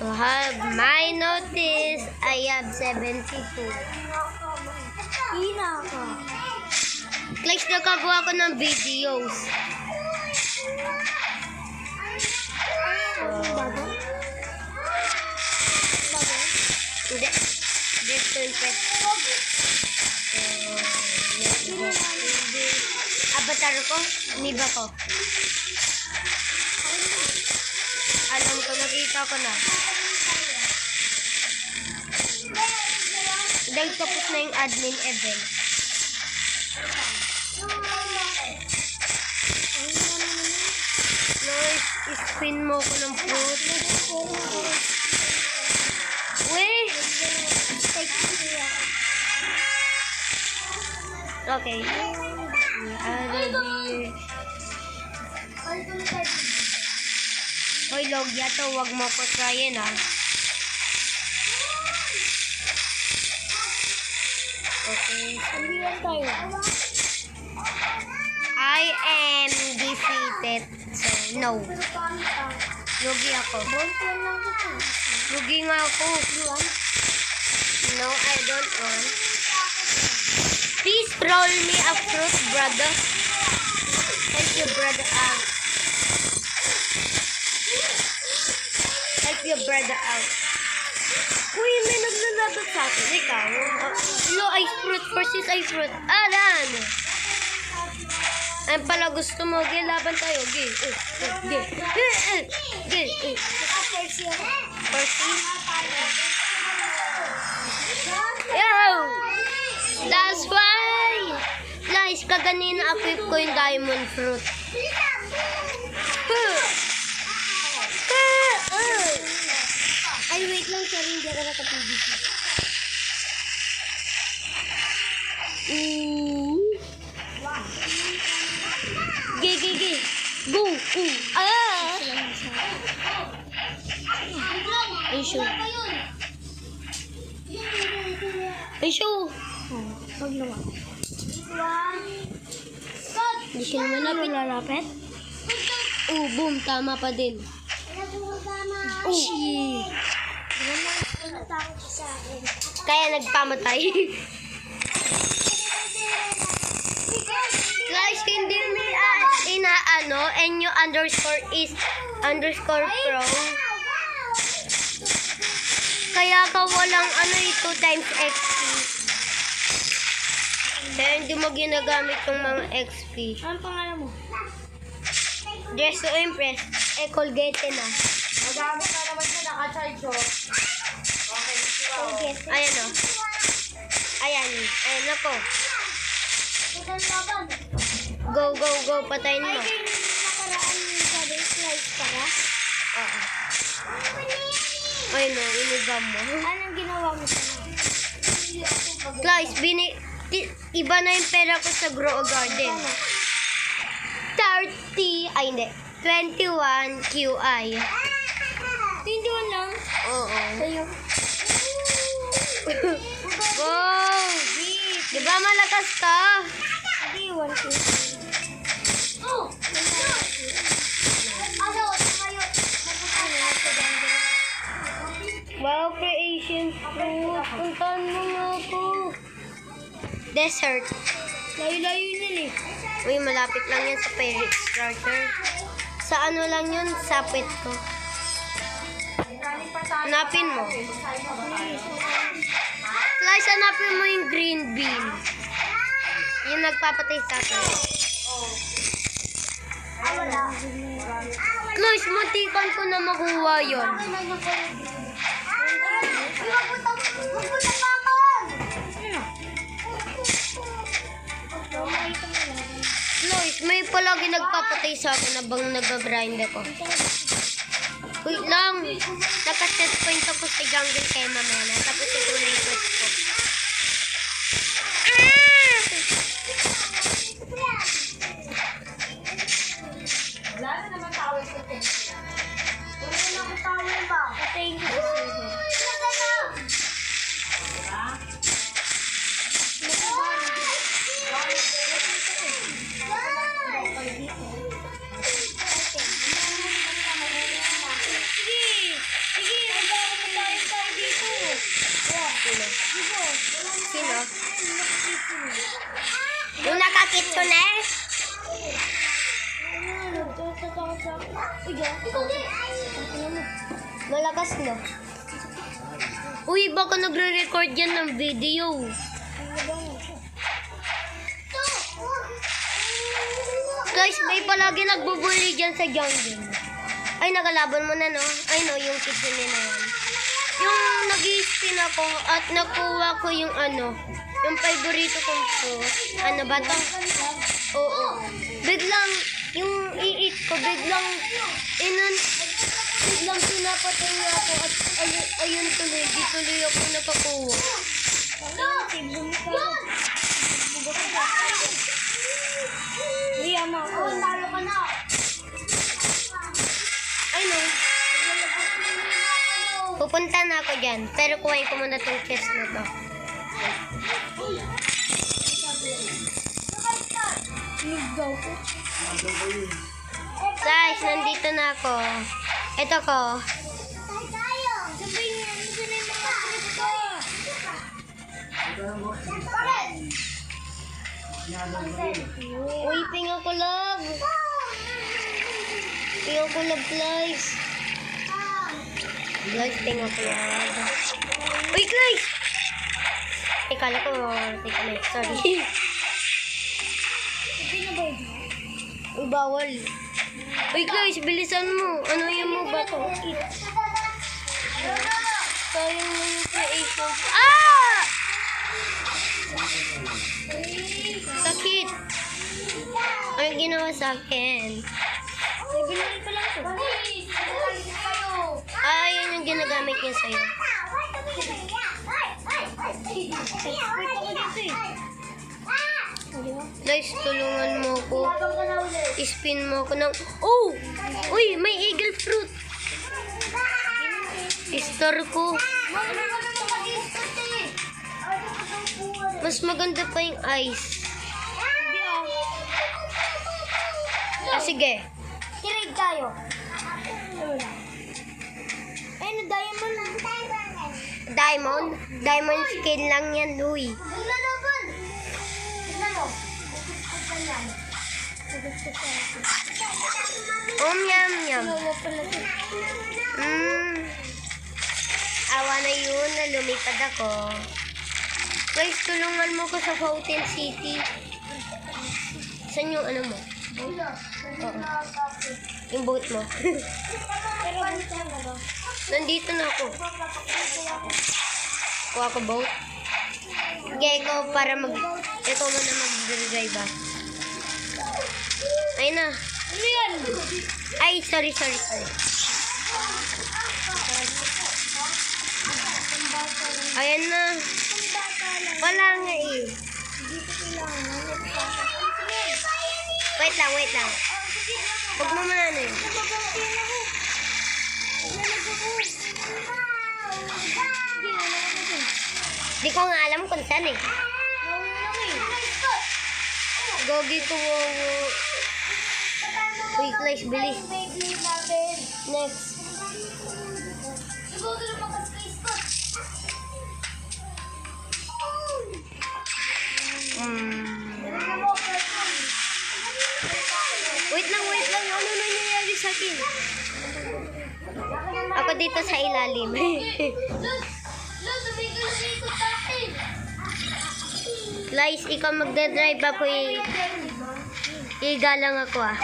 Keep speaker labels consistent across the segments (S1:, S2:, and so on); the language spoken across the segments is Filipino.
S1: To have my notice, I have 72.
S2: Hina ka.
S1: Guys, nagkagawa ko ng videos.
S2: Bago? Bago?
S1: Hindi. Just pet. Avatar ko? Niba ko? Alam ko, nakita ko na. Dahil tapos na yung admin event. Lord, spin mo ko ng fruit. Wait! Okay. Hoy, Logya to. Huwag mo ko tryin, ah. Okay.
S2: Ambiwan tayo.
S1: I am defeated. So, no. Lugi ako.
S2: Bonfire lang kita.
S1: Lugi nga ako. No, I don't want. Please roll me a fruit, brother. Help your brother out. Help your brother out. Uy, may naglalabat sa akin. Ikaw. Hello, ice fruit versus ice fruit. Alan! Ayun pala gusto mo. Ge, laban tayo. Ge. Ge. Ge. Ge.
S2: Percy ako.
S1: Percy? Yo! That's why! Guys, kaganina equip ko yung diamond fruit.
S2: Ay, wait lang, sorry, hindi ako naka-PVC.
S1: Ge, ge, ge. Go! Ah! Ay, show. Ay, show.
S2: Huwag naman.
S1: Hindi siya naman lalapit. Oh, boom. Tama pa din. Oh, shit. Kaya nagpamatay. Guys, hindi may inaano, and yung underscore is underscore pro. Kaya ka walang ano, 2 times XP. Kaya hindi mo ginagamit yung mga XP.
S2: Anong pangalan mo?
S1: Just to impress, Colgate na.
S3: Magamit na naman siya, naka-charge oh. Okay,
S2: Colgate.
S1: Ayan o. Ayan. Ayan ako. Go, go, go. Patayin mo.
S2: Ay, kayo yung nakaraan yung sabi, slice para?
S1: Oo. Ay no, inibam mo.
S2: Anong ginawa mo sa
S1: Guys, iba na yung pera ko sa Grow a Garden. 30, ay hindi. 21 QI.
S2: 21 lang?
S1: Oo.
S2: Sa'yo.
S1: Go! Di ba malakas ka?
S2: Hindi, 1 Oh!
S1: Wow, creation fruit. Puntahan mo nga ako. Desert.
S2: Layo-layo yun eh.
S1: Uy, malapit lang yan sa pirate starter. Sa ano lang yun? Sa pet ko. Hanapin mo. Guys, hanapin mo yung green bean. Yung nagpapatay sa akin. Guys, muntikan ko na makuha yun. Guys, may palagi nagpapatay sa akin habang nag-grind ako. Wait lang. Naka-set point ako sa jungle kay mamaya. Tapos ito na yung quest ko.
S3: Wala na naman tawag sa tension.
S2: Wala na akong tawag ba? Thank you. Sige! Sige!
S1: Malakas na. Uy, baka nagre-record yan ng video. Guys, may palagi nagbubuli dyan sa jungle. Ay, nakalaban mo na, no? Ay, no, yung kitsune na yan. Yung nag-spin ako at nakuha ko yung yung favorito kong po. Ano ba to? Oo. Biglang, yung i-eat ko, biglang pinapatay niya ako at ayun tuloy, di tuloy ako nakakuha.
S3: Talo ka na.
S1: Ay, no. Pupunta na ako dyan. Pero kuhain ko muna tong chest na to. Guys, nandito na ako. Ito ko. Uy, pinga ko love. Pinga ko love, guys. Guys, pinga ko love. Uy, guys! Kala ko, teka na. Sorry. Uy, bawal. Uy, guys, bilisan mo. Ano yung mo ba to? Sayang mo yung creation. Ah! Sakit. Ano ginawa sa akin?
S2: Binili ko lang to.
S1: Ah, yun yung ginagamit niya sa'yo. Guys, tulungan mo ko. Spin mo ko ng... Oh! Uy, may eagle fruit. Store ko. Mas maganda pa yung ice. Ah, sige.
S2: Trade tayo. Ayun, diamond.
S1: Diamond? Diamond skin lang yan, Louie.
S2: Naglalaban. Tignan mo.
S1: Yum, yum. Awa na yun na lumipad ako. Guys, tulungan mo ko sa Fountain City. Saan yung ano mo? Oo. Yung boat mo. Nandito na ako. Kuha ko boat. Gecko para ikaw mo na mag-drive ba? Ayun na.
S2: Ano yan?
S1: Ay, sorry. Ayan na. Wala nga eh. Wait lang. Huwag mo muna na yun. Di ko nga alam kung saan eh. Gogi ko. Wait, guys, bilis. Next. Wait lang. Ano nangyayari sa akin? Ako dito sa ilalim. Guys, ikaw magdadrive ako igalang ako ah.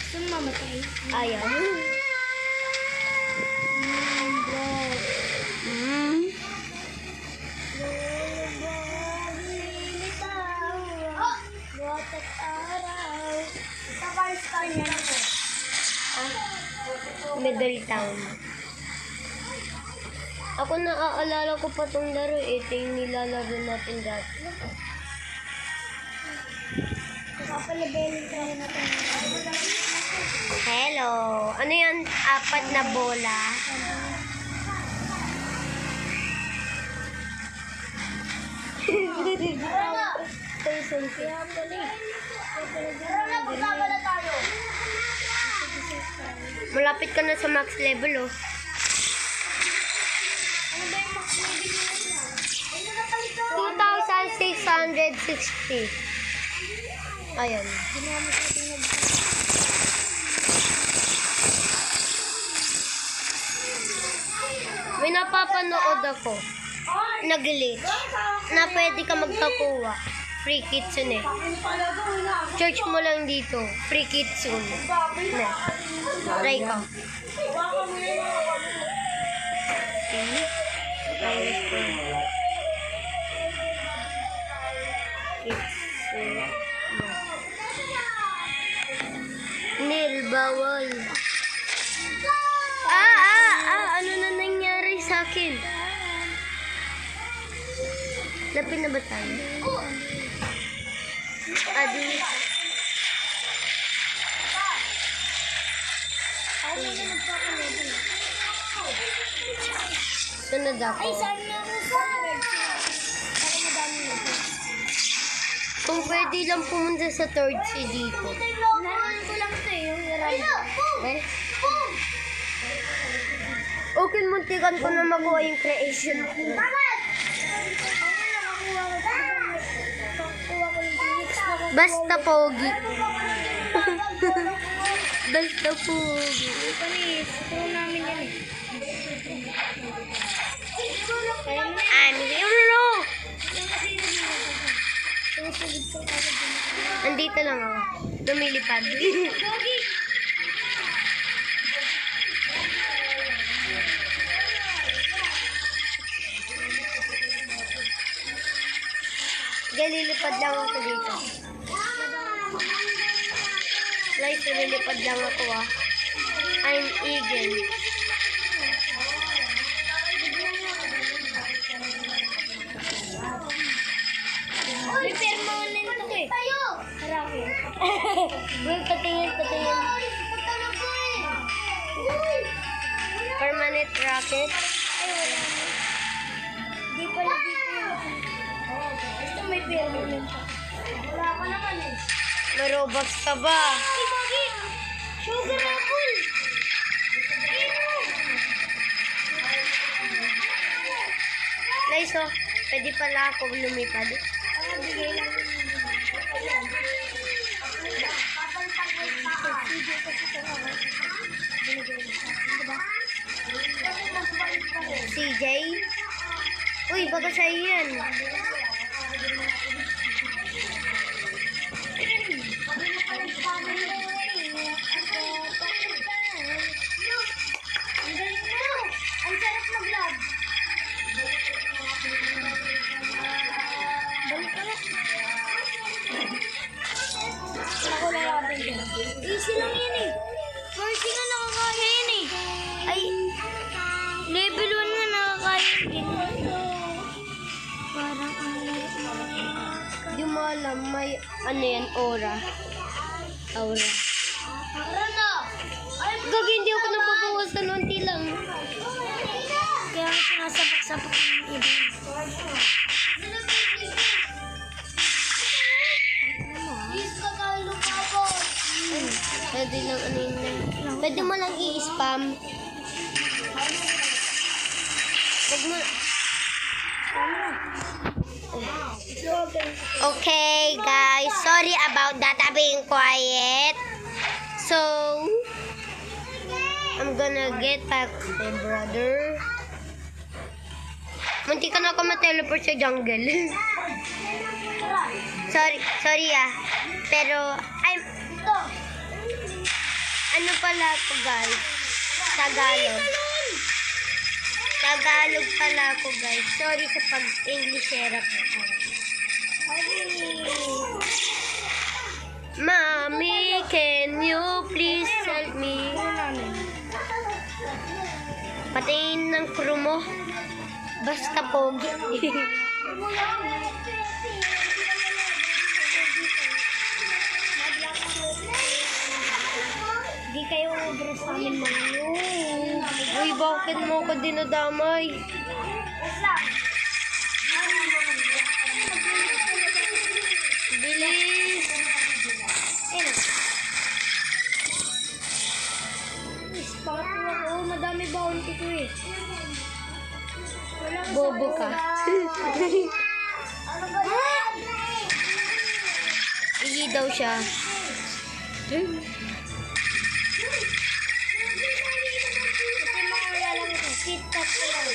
S2: Saan mamatay?
S1: Ayaw. Middle Town. Ako naaalala ko pa tong laro. Ito yung nilalaro natin dati. Hello. Ano yan? 4 na bola. Malapit ka na sa max level, oh. 2,660. Ayan.
S2: Ginawa mo sa ating
S1: May napapanood ako. Nag-glitch. Na pwede ka magkakuha. Free kits yun eh. Search mo lang dito. Free kits yun. Na. Try ko. Nil, bawal. Ano na nangyari sa akin? Lapin na ba tayo? Adi. Sunod ako.
S2: Ay, saan na ako sa red sea? Para madami nito.
S1: Kung pwede lang pumunta sa third sea dito.
S2: Naroon ko lang ito yung ram.
S1: Eh? Okay, muntikan ko na makuha yung creation.
S2: Bakit? Ako lang nakuha ko. Nakuha ko yung Phoenix na ko.
S1: Basta pogi. Basta pogi.
S2: Panis, puro namin yan eh. Kaya mo na.
S1: I'm hero!
S2: Sumusugod ko agad din ako.
S1: Andito lang ako. Lumilipad.
S2: Pogi!
S1: Galilipad lang ako dito. Guys, lumilipad lang ako ah. I'm eagle.
S2: May permanent ako eh. Marami.
S1: Uy, patingin. Permanent rocket.
S2: Ay, wala na. Di pala dito yun. Basta may permanent ako. Wala ka naman eh.
S1: Marobas ka ba?
S2: Ay, Pogi! Sugar apple!
S1: Nice oh. Pwede pala ako lumipad.
S2: Bigay lang.
S1: CJ? Uy, baka sa'yo yan.
S2: Ang galing mo! Ang sarap mag-love! Balik ka na. Ako na natin din. Easy lang yan eh. First nga nakakaya yan eh.
S1: Ay,
S2: Level 1 nga nakakaya din. Parang
S1: di mo alam, may ano yan, aura. Aura.
S2: Rana! Ay,
S1: Gagi, hindi ako napabawasan, unti lang.
S2: kaya nga sinasabak-sabak yung iba. Yes, kakalo pa ako.
S1: Pwede lang ano yun lang. Pwede mo lang i-spam. Wag mo. Okay, guys. Sorry about that. I'm being quiet. So, I'm gonna get back to my brother. Munti ka na ako ma-teleport sa jungle. sorry ah. Pero, ano pala ako guys? Tagalog pala ako guys. Sorry sa pag-Englishera ko. Mommy, can you please help me? Patingin ng crew mo. Basta pogi.
S2: Di kayo ubra sa amin mga yun.
S1: Uy, bakit mo ko dinadamay? Bilis!
S2: Pangatlo ako, madami bounty ko eh. Walang
S1: Bobo ka.
S2: Ano ba yan?
S1: daw siya.
S2: Ito yung mga lalaki ko. KitKat ko lang.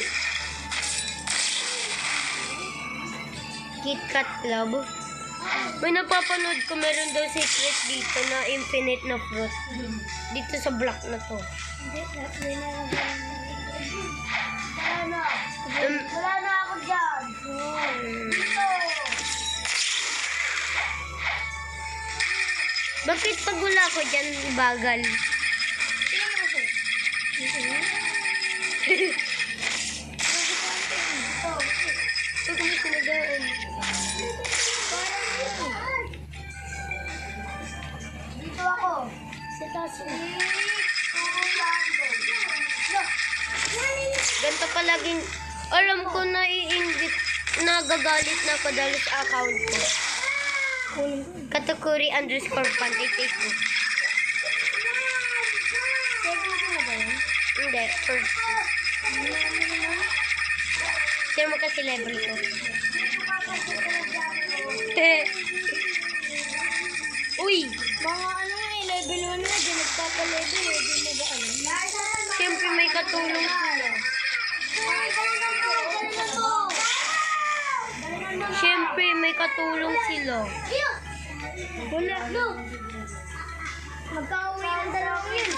S1: KitKat Club. May napapanood ko, meron daw secret dito na infinite na fruit. Dito sa block na to.
S2: Hindi, may nalagyan. Wala na.
S1: Um,
S2: Wala na ako dyan. Dito.
S1: Bakit pag wala ko dyan, bagal?
S2: Tingnan mo kasi.
S1: Ito kami sinagaan.
S2: Dito ako. Sa taas mo.
S1: Ganito palaging, alam ko na iingit, nagagalit na ako dahil sa account ko. Katakuri _ pantikik ko.
S2: Second ko na ba yun?
S1: Hindi, first. Sino mo kasi level ko? Uy!
S2: Mga ano nga eh, level 1 na, di nagpapa-level eh, di mo ba alam?
S1: Siyempre may katulong sila. Siyempre may katulong sila.
S2: Wala, no. Magkauwi ng dalawa yun.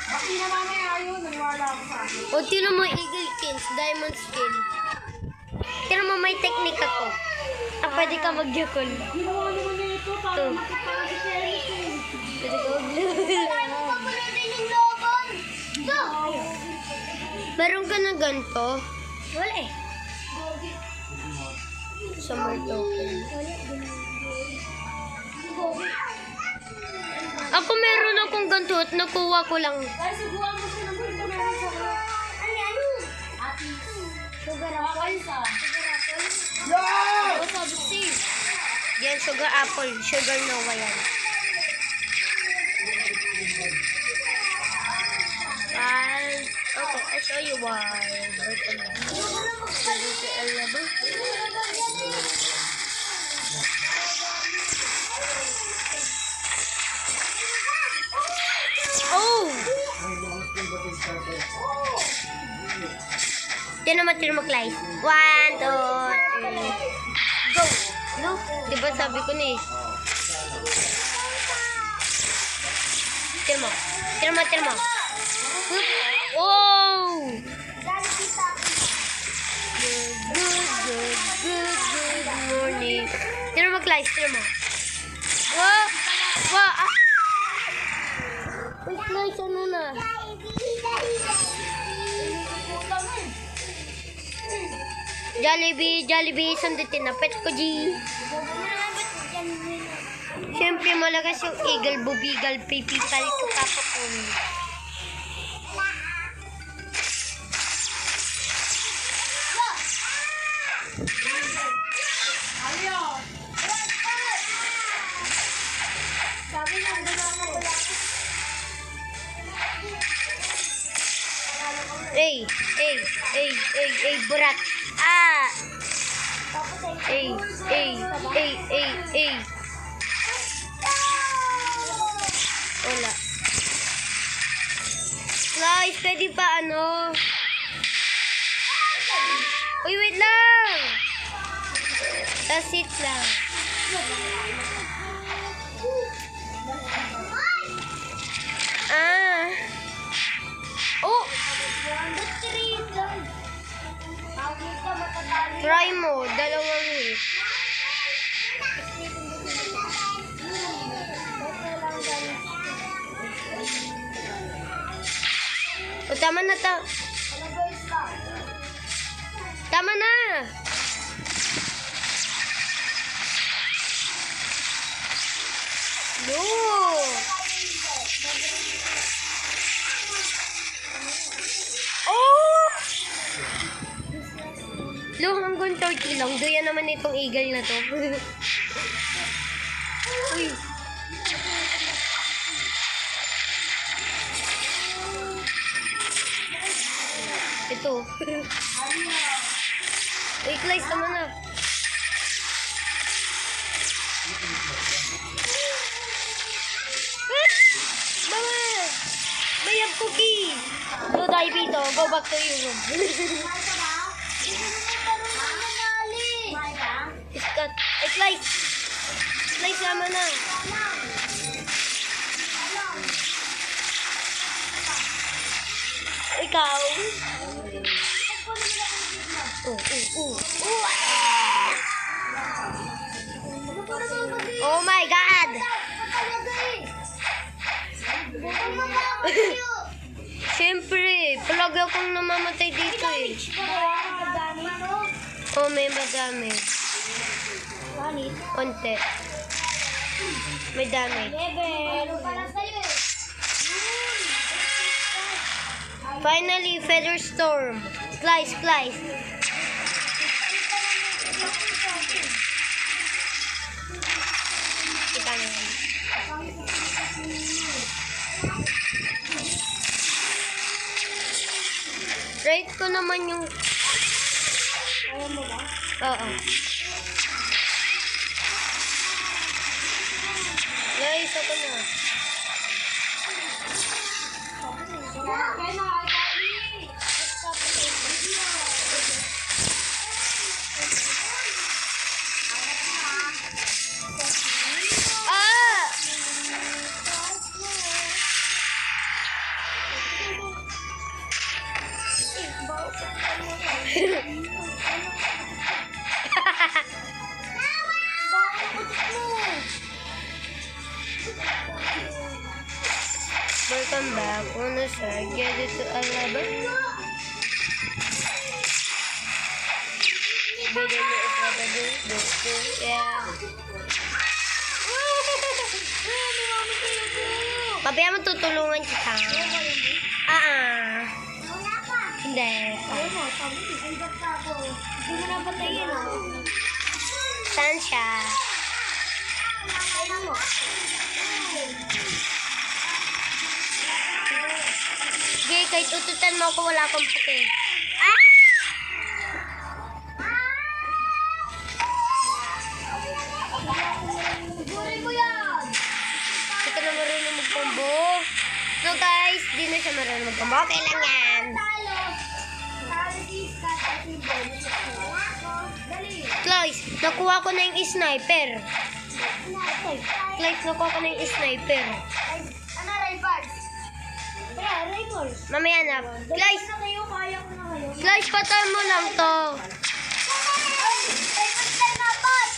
S3: Bakit na mamaya yun? Naniwala ako sa akin.
S1: O, tino mo eagle skins, diamond skin. Tino mo may technique ako. Pwede ka mag-jakol.
S3: Ginawa naman niya ito para
S1: Ito.
S3: makapala si Kelly.
S1: Pwede ka mag Meron ka na ganito?
S2: Wala eh.
S1: Sa more token. Ako meron akong ganito at nakuha ko lang.
S3: Ay, subuhan mo siya ng ganito meron sa
S2: Ano?
S3: ati.
S2: Sugar
S3: Kakay
S2: apple.
S3: sa.
S2: Sugar apple.
S1: Oo, sabi si. Yan, sugar apple. Sugar Nova yan. Okay, I'll show you why. Oh! Tinan mo, Clyde. 1, 2, 3. Go! No? Diba sabi ko na eh. Tinan mo. Oh! Good morning. Tinan mo, Clyde. Tinan mo. Wow! Ah! Wait, Clyde, ano na? Jollibee, sandutin na pet ko, G. Siyempre, malakas yung eagle, bubigal, pipipal ko papapon.
S2: Sabi na, wala.
S1: Burat. Ah! Wala. Guys, pwede pa ano? Uy, wait lang! Tasit lang. Ah! Oh! Try mo, dalawang hit. O, tama na ta. Tama na. No. Oh! Lo, hanggang 30 lang. Doyan naman itong eagle na to. Uy. Ito. Wait, Lice, tama na. Mama! May have cookie! So, Daibito, go back to your room. Iskat. Ay, Slice! Slice, sama na. Ikaw? Oh my God! Siyempre, palagi akong namamatay dito eh. Oh, may madami. Konti. May damage. Finally, Feather Storm. Slice, slice. Kita na yan. Rate ko naman yung...
S2: Ayaw mo ba?
S1: Oo. Guys, ako na.
S2: Kaya na,
S1: Ah! Welcome back. Una sir, get it to 11. Video mo is what I do. Yeah. Pabiya mo tutulungan kita. Hindi.
S2: ayaw mo, sabi ko, hanggang ka ako. Hindi mo na patayin,
S1: Saan siya?
S2: Ayaw mo.
S1: Sige, kahit ututan mo ako, wala akong puti.
S2: Gurin mo yan!
S1: Hindi ka na marunong mag-combo. So guys, di na siya marunong mag-combo. Okay lang yan.
S2: Talo! Talo si Scott at si Bon. Dali!
S1: Cloys, nakuha ko na yung sniper. Cloys, nakuha ko na yung sniper.
S2: Ano, rivals? Tara, rivals.
S1: Mamaya na. Cloys,
S2: Na kayo, kaya ko na kayo.
S1: Cloys, patay mo lang to.
S2: Ay, first time na pas!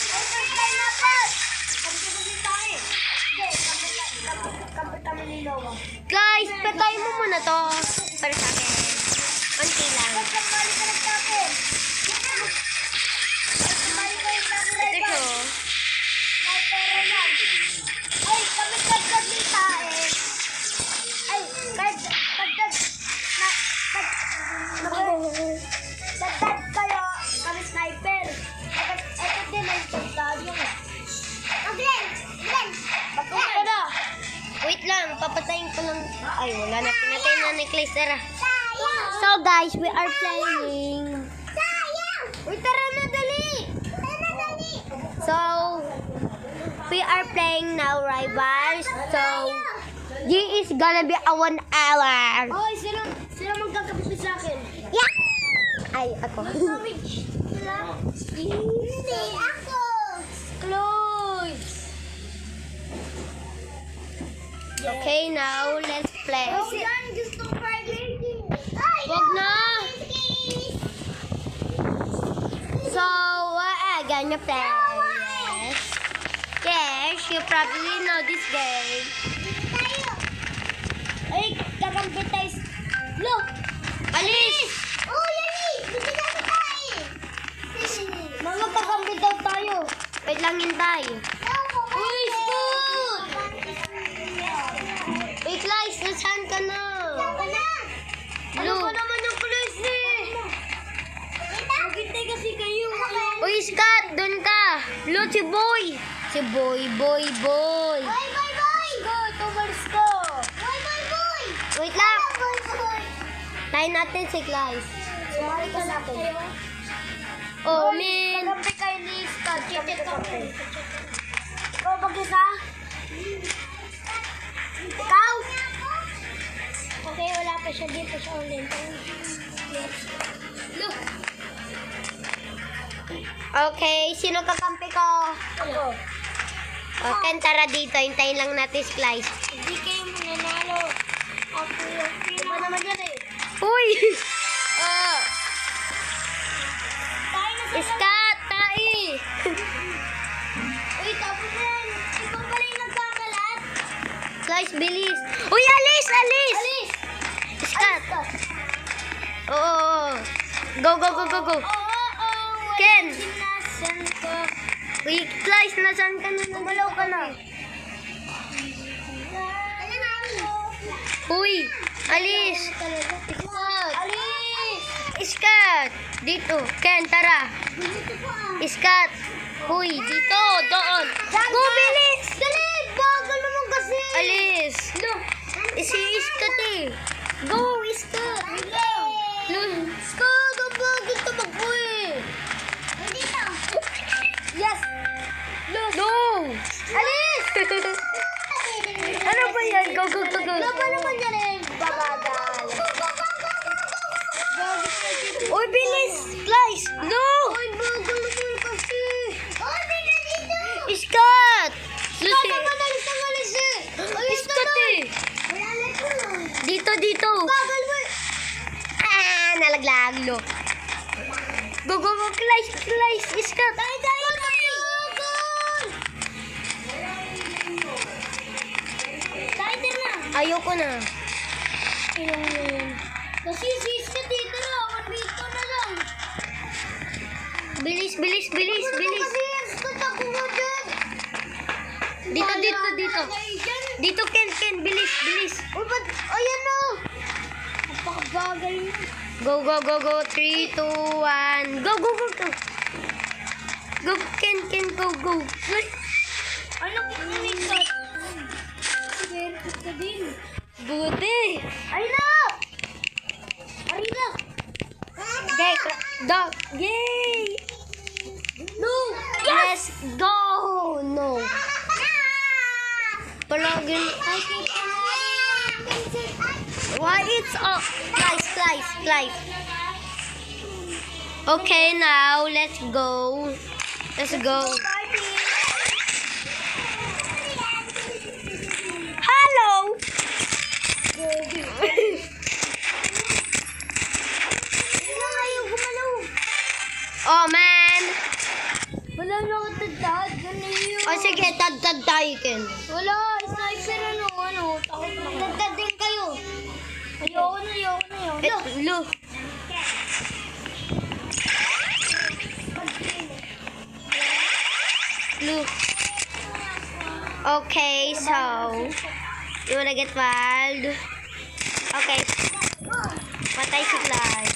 S2: First time na pas! Sabi ko kasi tayo. Hindi, kapit kami ni Noah.
S1: Cloys, patay mo muna to. Para sa akin. Konti lang.
S2: Ba't kamali ka nagtapin? Kamali ka nagtapin,
S1: Ito siya.
S2: rivals. May pera yan. Ay, kami dagdag ni tae. Ay, dagdag kayo. Kami sniper. Ito din ay dagdag yung. Glenn! Bato ko na.
S1: Wait lang, papatayin ko lang. Ay, wala na. Pinatay na ni Cloys. Tara. So guys, we are playing. Uy, tara na, dali. So, we are playing now, rivals. So, this is gonna be a 1 hour.
S2: Hoy, sila magkakapit sa akin.
S1: Yeah! Ay, ako.
S2: Sila? Hindi, ako.
S1: Close. Okay, now let's play.
S2: Oh, yan, gusto ko party.
S1: Wag na. So, gonna play. Yes. Yes, you probably know this game.
S2: Ay, kakambit tayo. Look!
S1: Alis!
S2: Oh, Yali! Hindi na ko tayo. Mga kakambit daw tayo.
S1: Wait lang, hintay.
S2: Uy, Scoot!
S1: Wait, Lies, nasaan ka na?
S2: Ano ba naman yung police eh? Maghintay kasi kayo.
S1: Uy, Scott, doon ka. Lo, si Boy. Si Boy.
S2: Boy! Scoot, umalis ko. Boy!
S1: Wait lang.
S2: Boy!
S1: Tayo natin si Lies.
S2: Sumali ka natin.
S1: Oh, man.
S2: Kagabi kayo ni Scott. Chichit ako. Ikaw mag-isa? pa siya, di pa siya ulit. Look.
S1: Okay, sino kakampi ko?
S2: Ako.
S1: Okay, tara dito. Hintayin lang natin Slice.
S2: Hindi kayo mananalo. Ako yung Iba naman yan eh.
S1: Uy!
S2: Tayo na sa
S1: Iskat! Tai!
S2: Uy, tapos na yan. Ikaw pala yung nagkakalat.
S1: Slice, bilis! Uy, alis! Alis!
S2: Alis!
S1: Iskat! Oo. Go, go, go, go, go.
S2: Oo.
S1: Ken!
S2: Sinasan ko.
S1: Uy, Slice, nasaan ka na?
S2: Gumalaw ka na.
S1: Uy, alis!
S2: Iskat! Alis!
S1: Iskat! Dito. Ken, tara.
S2: Dito po ah.
S1: Iskat! Uy, dito. Doon. Go, bilis!
S2: Dali! Bagal naman kasi.
S1: Alis! Si Iskat eh. Go, Iskat!
S2: Iskat! Ang bagal tumakbo eh. Dito. Yes!
S1: No!
S2: Alis!
S1: Ano ba yan? Go, go, go, go.
S2: Laban naman yan eh. Babagal.
S1: Uy, bilis! Slice! No!
S2: Ay, bagal naman kasi. Oh, dito.
S1: Iskat!
S2: Iskat ang madalis na malis eh.
S1: Iskat eh.
S2: Wala ko lang.
S1: Dito, dito.
S2: Bagal mo eh.
S1: Ah, nalaglag. Lo. Go, go, go. Slice, slice. Iskat.
S2: Bagal! Tighter na.
S1: Ayoko na.
S2: Kasi sister dito na. Dito na lang.
S1: Bilis, bilis, bilis, bilis.
S2: Kasi Iskat ako nga dyan.
S1: Dito, dito, dito. Dito, Ken, Ken. Bilis, bilis.
S2: Uy, ba't? Ayan na. Napakabagal mo.
S1: Go, go, go, go. 3, 2, 1. Go, go, go, go. Go, Ken, Ken, go, go.
S2: Ano kung Iskat? Sige, ka din.
S1: Buti.
S2: Ayun na! Ayun na!
S1: Okay, dog. Yay!
S2: No!
S1: Let's go! No. Palagin. Why it's up? Slice, slice, slice. Okay, now let's go. Let's go. Hello. Oh man.
S2: Wala na ako tagtad. Ganun.
S1: O sige, tad tayo, Ken.
S2: Wala, sniper ano. Takot na. Tagtad din kayo. Ayoko na.
S1: Lo. Look. Okay, so you wanna get wild? Okay. Patay si Clark.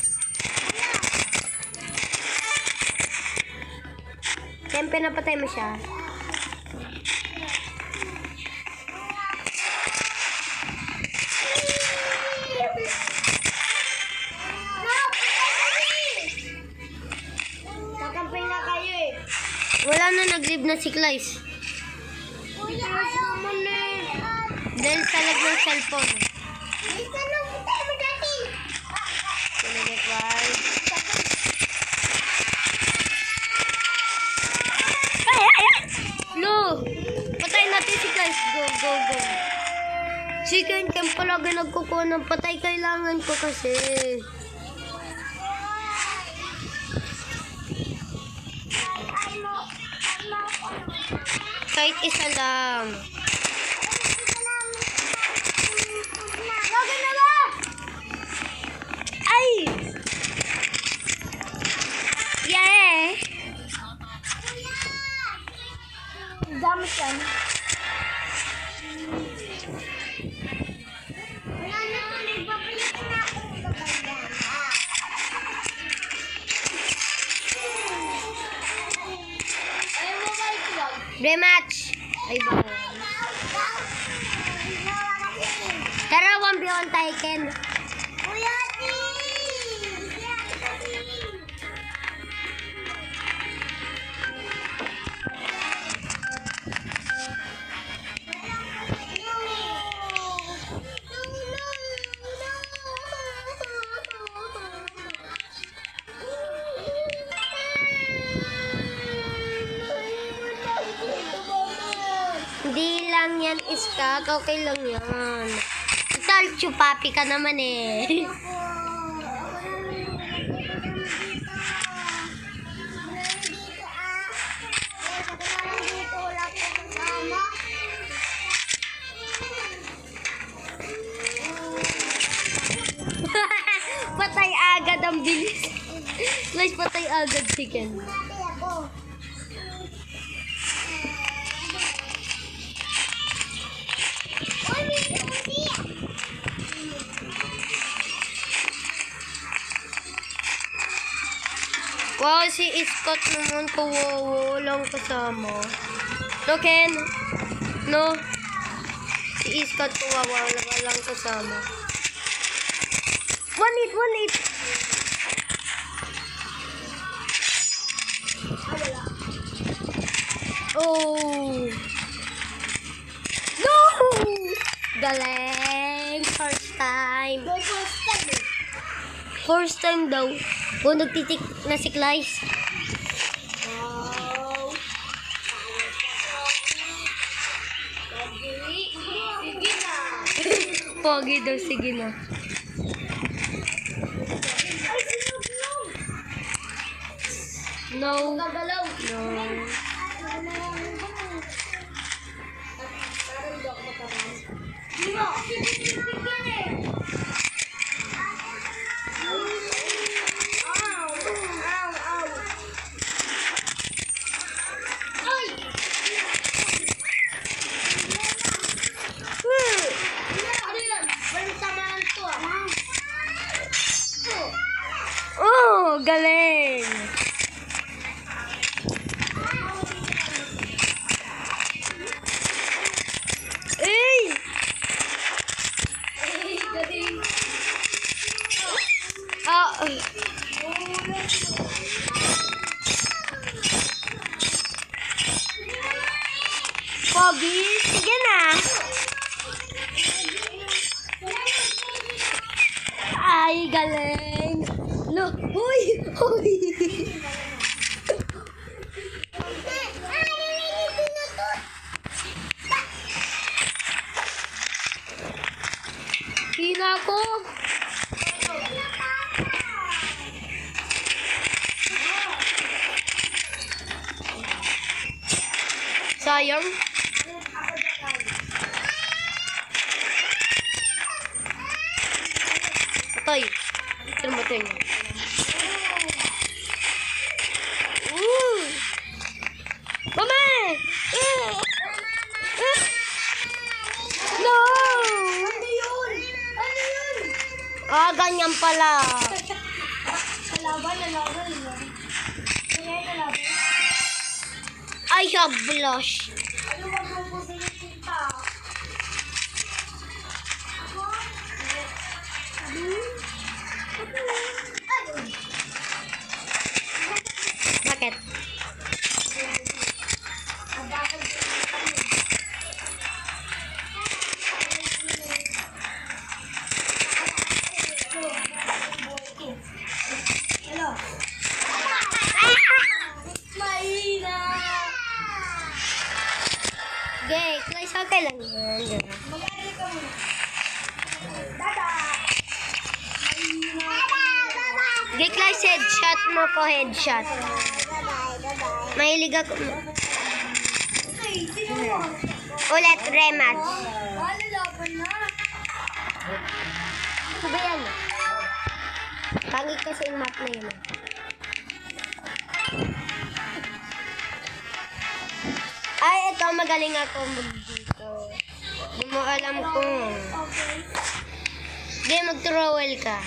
S1: Siyempre napatay mo siya.
S2: Kakampay na kayo eh.
S1: Wala na nag-leave na si Clive.
S2: Kuya, ayaw mo na eh.
S1: Dahil sa lag ng cellphone.
S2: Isa na tayo mo dati.
S1: Wanna get wild? Lo! Patay natin si Clive. Go, go, go. Si Ken palagi nagkukuha ng patay. Kailangan ko kasi. Kahit isa lang.
S2: Lagi na ba?
S1: Ay! Yeah!
S2: Gamit yan. Wala na ako, nagbabalik na ako. Ayaw mo ba ito?
S1: Rematch! Ay, ba? Tara, 1v1 tayo, Ken.
S2: Kuya,
S1: Hindi lang yan, Iska. Okay lang yan. Total, chupapi ka naman eh. Patay agad ang bilis. Guys, patay agad chicken. Wow, si Scott naman kawawa lang kasama. No, Ken? No? Si Scott kawawa lang kasama. 1-8. Oh! No! Galing! First time. First time daw. Oh, nagtitik na si Clive. Pogi daw, sige na. No. No. Oh, galing. Ay! Ah. Pogi, sige na. Ay, galing. Look, huy, huy. Hina ko. Sayang. Patay. Ito na matay niya. Mama! No! Ah, ganyan pala. I have blush. Bakit? Okay, guys, okay lang yan. Okay, guys, headshot mo ko, headshot. Mahilig ako. Ulit, rematch. Ano ba yan? Pangit kasi yung map na yun. Ay, ito, magaling ako dito. Hindi mo alam kung... Hindi, mag-trowel ka.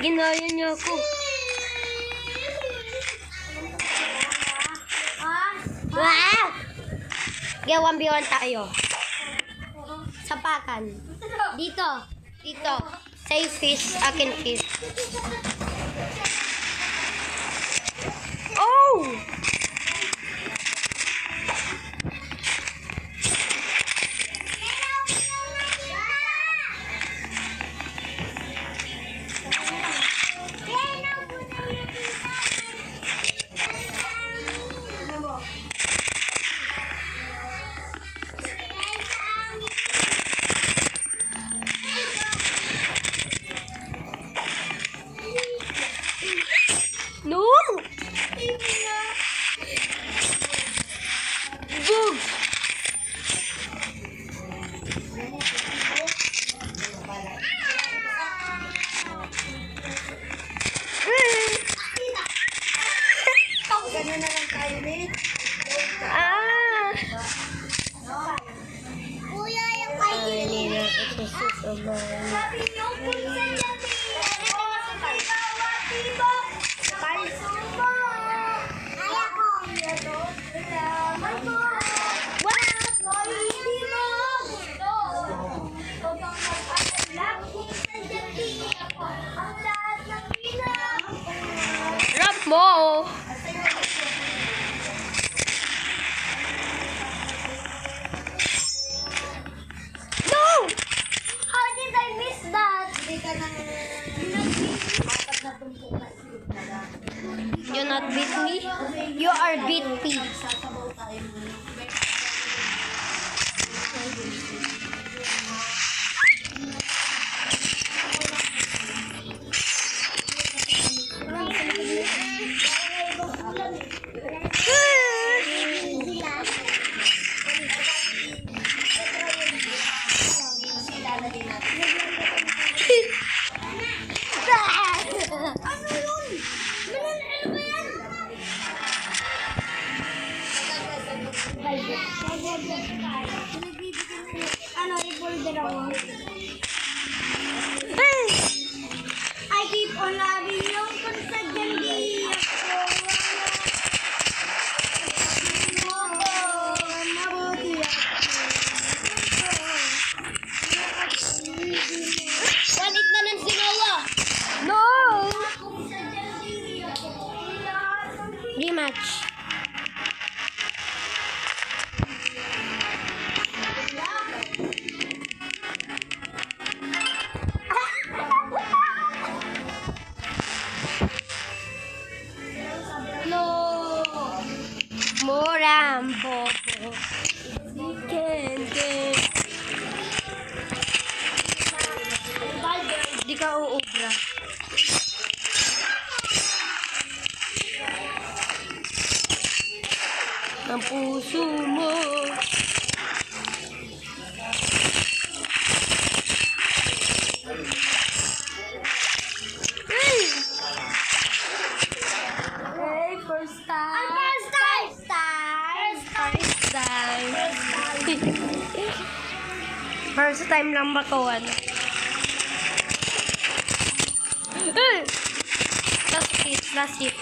S1: Ginaya niya ako. Wow! Okay, 1v1 tayo. Sapakan. Dito. Dito. Say fish, akin fish. Oh! Mo! No!
S2: How did I miss that?
S3: Hindi ka nang... Apat na tumpukan.
S1: You not beat me? You are beat me.
S3: Sasabaw tayo.
S2: Ano yun? Ano ba yan? Ano, revolver ako. I keep on loving you kung sa dyan ako. Mabuti
S1: Walit na ng sinawa. No!
S2: kung sa dyan ako.
S1: Rematch.
S2: No!
S1: Morambo. Ken. Di ka uubra. Ang puso mo.
S2: Hey, first time! First time!
S1: First time. First time lang bakawan. Last hit.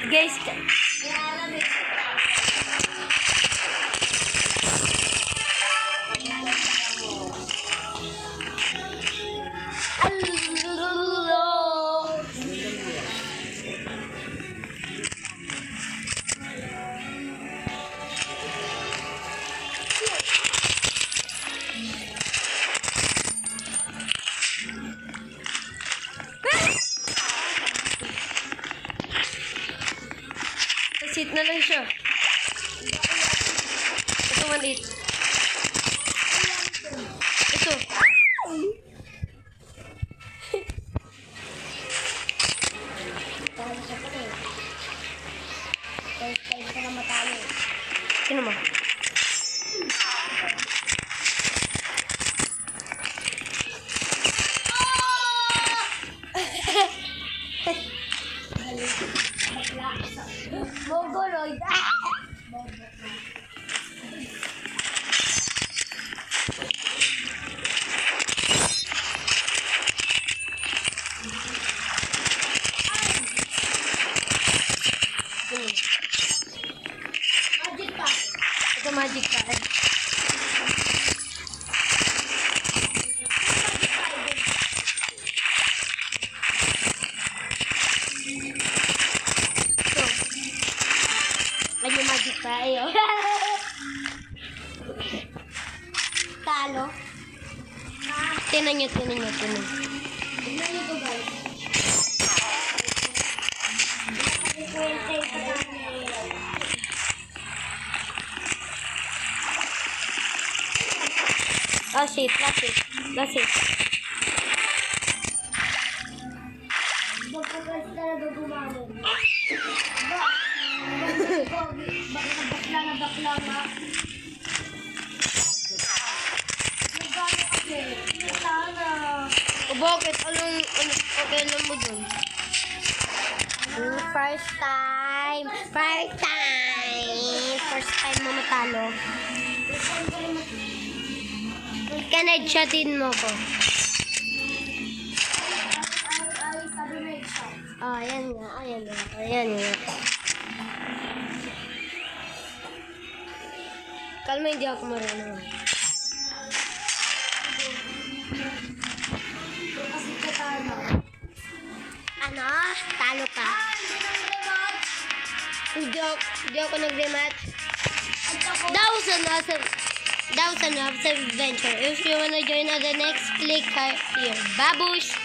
S1: Guys, sit na lang siya. Ito, maliit. Ito.
S2: First time ko na matalo.
S1: Sino mo?
S2: Mongoloid. Magic pa.
S1: Ito magic card. Ito. Ay, yung magic pa. Ayaw.
S2: Talo.
S1: Tinan nyo.
S2: Tignan niyo to, guys. Ikwentay pa tayo.
S1: Last hit.
S2: Magpapag talaga gumamit. Bakla nga. Nagano kasi. Sana.
S1: O bakit? Anong okay lang mo dun? First time mo matalo. Kanad-chatin mo ko.
S2: Ay, sabi mo yung shot.
S1: Oh, ayan nga. Kalma, hindi ako marunong. ano, talo ka. Hindi ako nag-rematch. That was an awesome adventure. If you wanna join on the next, click here. Babush!